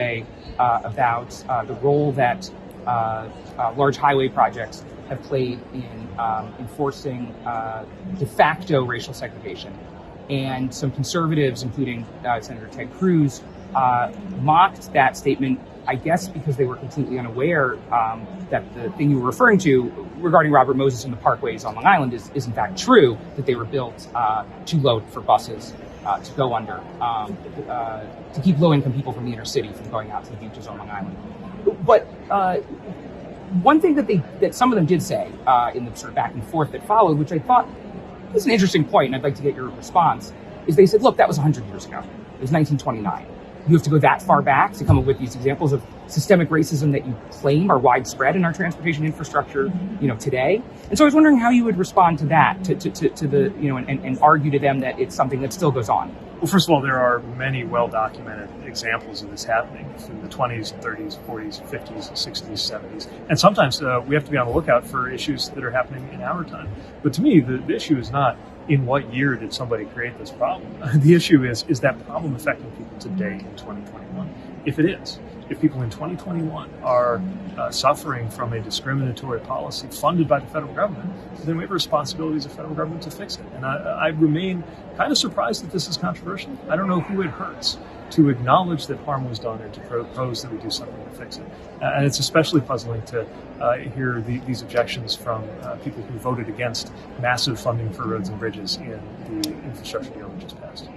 About the role that large highway projects have played in enforcing de facto racial segregation. And some conservatives, including Senator Ted Cruz, mocked that statement, I guess because they were completely unaware that the thing you were referring to regarding Robert Moses and the parkways on Long Island is in fact true, that they were built too low for buses to go under, to keep low-income people from the inner city from going out to the beaches on Long Island. But one thing that some of them did say in the sort of back and forth that followed, which I thought was an interesting point, and I'd like to get your response, is they said, look, that was 100 years ago. It was 1929. You have to go that far back to come up with these examples of systemic racism that you claim are widespread in our transportation infrastructure, today. And so I was wondering how you would respond to that, to the, and argue to them that it's something that still goes on. Well, first of all, there are many well-documented examples of this happening in the 20s, 30s, 40s, 50s, 60s, 70s. And sometimes we have to be on the lookout for issues that are happening in our time. But to me, the issue is not in what year did somebody create this problem. The issue is that problem affecting people today in 2021? If it is, if people in 2021 are suffering from a discriminatory policy funded by the federal government, then we have a responsibility as a federal government to fix it. And I remain kind of surprised that this is controversial. I don't know who it hurts to acknowledge that harm was done and to propose that we do something to fix it. And it's especially puzzling to hear these objections from people who voted against massive funding for roads and bridges in the infrastructure deal we just passed.